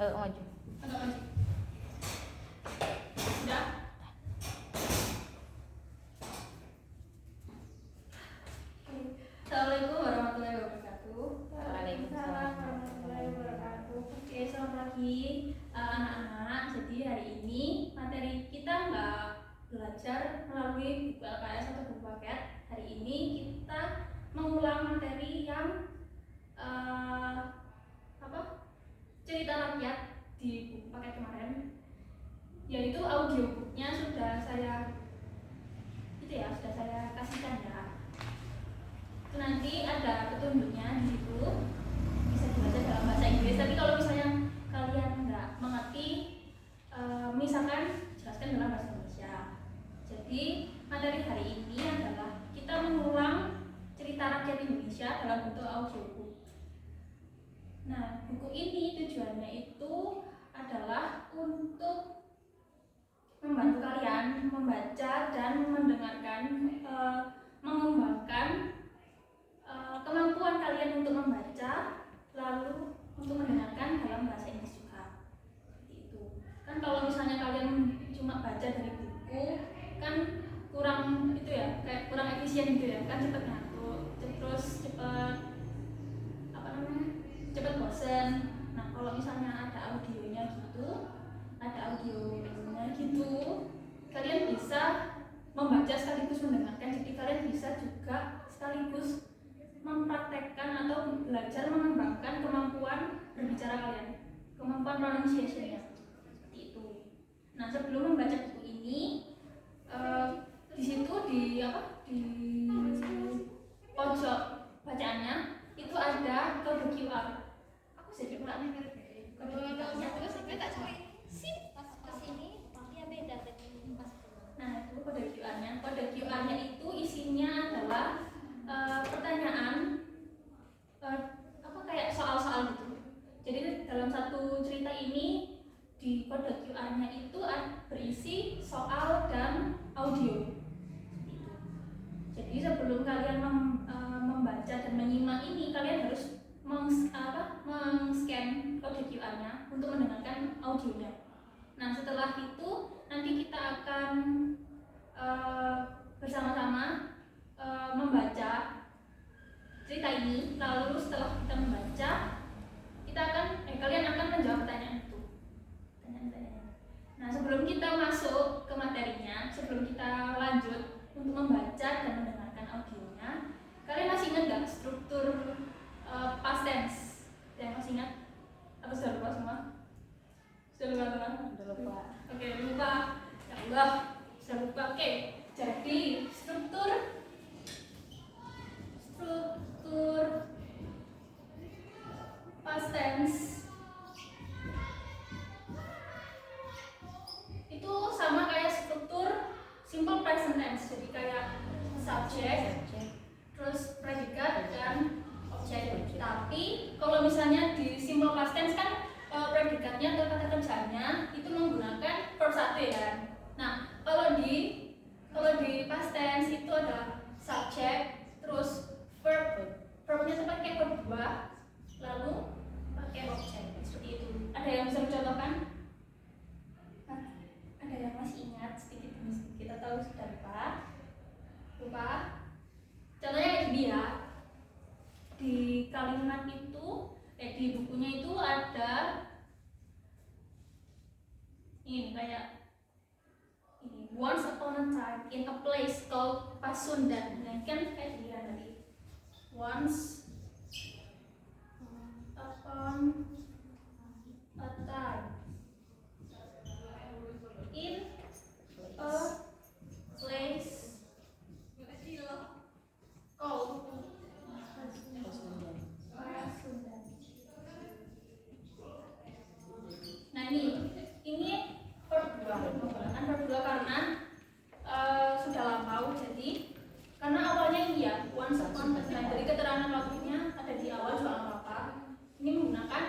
Maju. Agak maju. Sudah. Assalamualaikum warahmatullahi wabarakatuh. Waalaikumsalam warahmatullahi wabarakatuh. Oke, selamat pagi anak-anak. Jadi hari ini materi kita nggak belajar melalui buku LKS atau buku paket. Hari ini kita mengulang materi yang cerita rakyat di buku paket kemarin, yaitu audiobooknya sudah saya kasihkan ya. Itu nanti ada petunjuknya di situ, bisa dibaca dalam bahasa Inggris. Tapi kalau misalnya kalian nggak mengerti, misalkan jelaskan dalam bahasa Indonesia. Jadi materi hari ini adalah kita mengulang cerita rakyat Indonesia dalam bentuk audiobook. Nah, buku ini tujuannya itu adalah untuk membantu kalian membaca dan mendengarkan, mengembangkan kemampuan kalian untuk membaca, lalu untuk mendengarkan dalam bahasa Inggris juga. Seperti itu. Kan kalau misalnya kalian cuma baca dari buku, kan kurang itu ya, kayak kurang efisien gitu ya, kan cepet ngantuk, terus cepet bosen. Nah, kalau misalnya ada audionya gitu, kalian bisa membaca sekaligus mendengarkan. Jadi kalian bisa juga sekaligus mempraktekkan atau belajar mengembangkan kemampuan berbicara kalian, kemampuan pronunciation-nya. Seperti itu. Nah, sebelum membaca buku ini, di situ di pojok bacaannya itu ada kode QR. Aku sedikit mulai kode QR-nya. Terus gue tak cari sip pas ini tapi beda tadi pas. Nah, itu kode QR-nya. Kode QR-nya itu isinya adalah pertanyaan, kayak soal-soal gitu. Jadi dalam satu cerita ini di kode QR-nya itu berisi soal dan audio. Jadi sebelum kalian membaca dan menyimak ini, kalian harus meng-scan kode QR-nya untuk mendengarkan audionya. Nah, setelah itu nanti kita akan bersama-sama membaca cerita ini. Lalu setelah kita membaca, kalian akan menjawab pertanyaan itu. Nah, sebelum kita masuk ke materinya, sebelum kita lanjut untuk membaca dan mendengarkan audionya, kalian masih ingat nggak struktur past tense? Yang masih ingat? Atau sudah lupa semua? Sudah lupa? Oke, lupa. Ya Allah, sudah lupa. Oke, jadi struktur past tense itu sama kayak struktur simple present tense. Jadi kayak subject, terus predikat dan objek. Tapi kalau misalnya di simple past tense kan predikatnya atau kata kerjanya itu menggunakan verb 1 ya. Nah, kalau di past tense itu ada subject, terus verbnya itu pakai verb 2, lalu pakai objek. Seperti itu. Ada yang bisa mencontohkan? Ada yang masih ingat sedikit demi sedikit atau sudah lupa? Contohnya kayak gini ya. Di kalimat itu, di bukunya itu ada ini kayak ini, once upon a time in a place called Pasundan. Nah, kan kayak gini kan tadi. Once upon a time in a place called Pasundan. Nah, ini verb 2 menggunakan verb 2 karena sudah lampau. Jadi karena awalnya ini ya once upon a time, jadi keterangan waktunya ada di awal juga nggak apa-apa. Ini menggunakan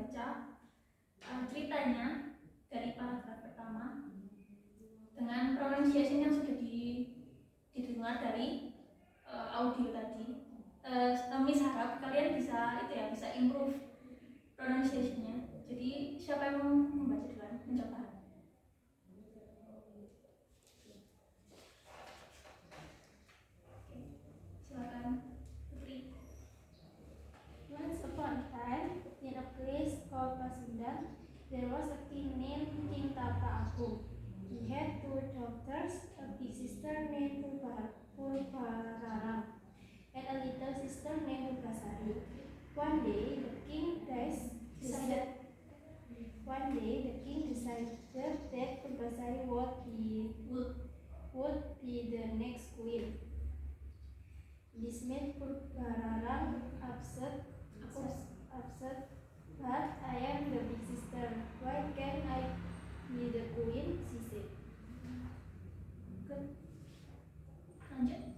membaca ceritanya dari paragraf pertama dengan pronunciation yang sudah didengar dari audio tadi. Miss harap kalian bisa bisa improve pronunciation-nya. Jadi siapa yang mau membaca duluan? Mencoba. Oke, silakan Putri. Once upon a time, in a place called Pasundan, there was a king named King Tapa Agung. He had two daughters, a big sister named Purbarara, and a little sister named Purvasari. One day, the king decided that Purvasari would be the next queen. This made Purbarara upset. But I am the big sister. Why can't I be the queen? She said. Good. Lanjut.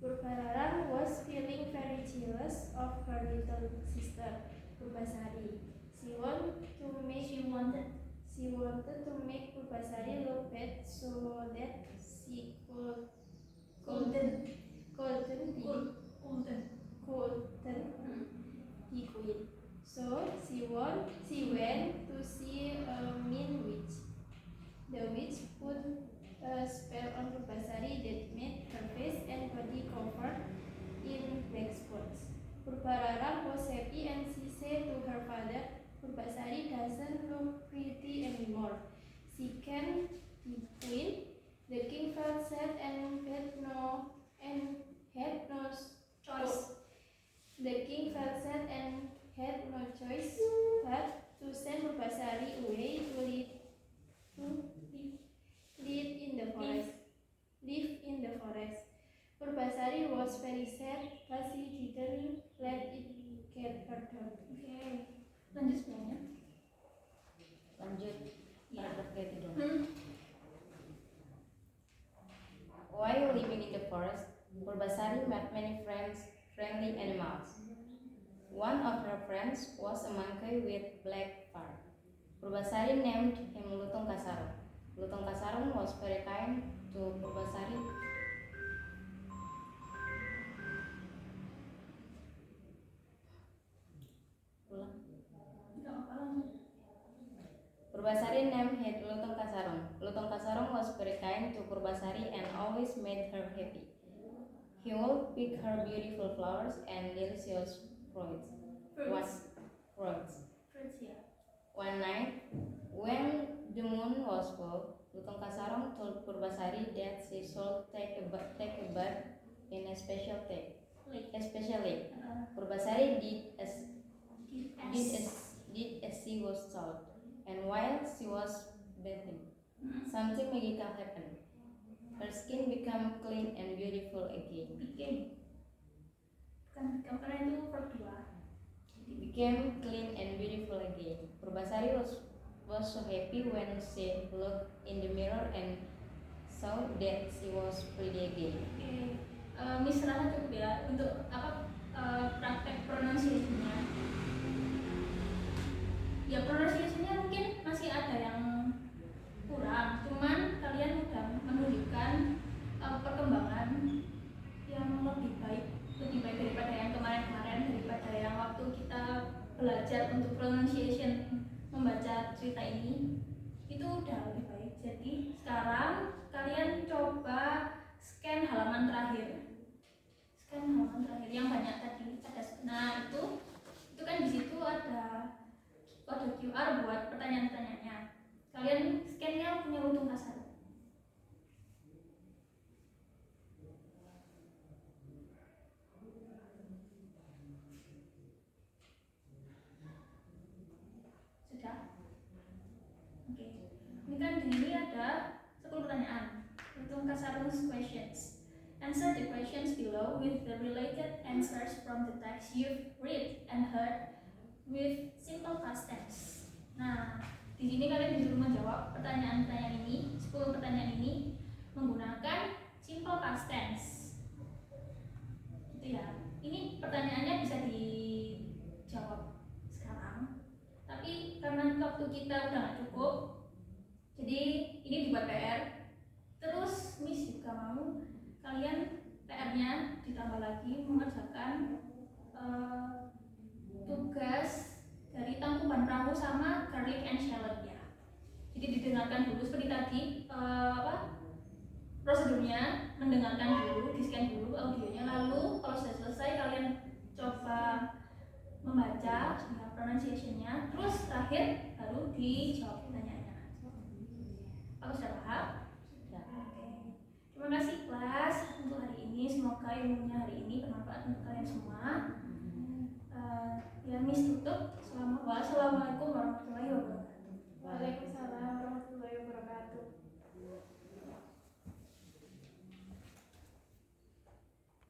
Purbarara was feeling very jealous of her little sister, Purvasari. She wanted to make Purvasari look bad so that she couldn't be queen. So she went to see a mean witch. The witch put a spell on Purvasari that made her face and body covered in black spots. Purbarara was happy and she said to her father, Purvasari doesn't look pretty anymore. She can be queen. The king felt sad and had no choice. The king felt sad and had no choice but to send Purvasari away to live in the forest. Purvasari was very sad, but she didn't let it get her down. Oke, lanjut semuanya. Lanjut paragraf ketiga. While living in the forest, Purvasari met many friendly animals. One of her friends was a monkey with black fur. Purvasari named him Lutung Kasarung. Lutung Kasarung was very kind to Purvasari. Purvasari named him Lutung Kasarung. Lutung Kasarung was very kind to Purvasari and always made her happy. He would pick her beautiful flowers and delicious fruits. One night, when the moon was full, Lutung Kasarung told Purvasari that she should take a bath in a special lake. Purvasari did as she was told, and while she was bathing, something magical happened. Her skin became clean and beautiful again. It became clean and beautiful again. Purvasari was so happy when she looked in the mirror and saw that she was pretty again. Miss Rana cukup ya untuk praktek pronunciation-nya. Ya pronunciation-nya mungkin masih ada yang kurang, cuman kalian udah menunjukkan perkembangan yang lebih baik daripada yang kemarin-kemarin, daripada yang waktu kita belajar untuk pronunciation membaca cerita ini itu udah lebih baik. Jadi sekarang kalian coba scan halaman terakhir yang banyak tadi ada. Nah itu kan di situ ada kode QR buat pertanyaan-pertanyaannya. Kalian scan-nya punya Lutung Kasarung. Sudah? Oke. Ini kan di sini ada 10 pertanyaan. Lutung Kasarung's questions. Answer the questions below with the related answers from the text you've read and heard with simple past tense. Nah, di sini kalian disuruh menjawab pertanyaan-pertanyaan ini, 10 pertanyaan ini menggunakan simple past tense. Gitu ya. Ini pertanyaannya bisa dijawab sekarang waktu kita udah nggak cukup, jadi ini dibuat PR. Terus Miss juga mau kalian PR-nya ditambah lagi mengerjakan tugas dari tangkuban perahu sama garlic and shallot ya. Jadi didengarkan dulu seperti tadi prosedurnya, mendengarkan dulu, di-scan dulu audionya, lalu kalau sudah selesai kalian coba membaca ya, pronunciation-nya, terus terakhir baru dijawab pertanyaannya. Aku sudah paham? Oke. Terima kasih kelas untuk hari ini, semoga ilmunya hari ini bermanfaat untuk kalian semua. Ya Miss tutup. Assalamualaikum.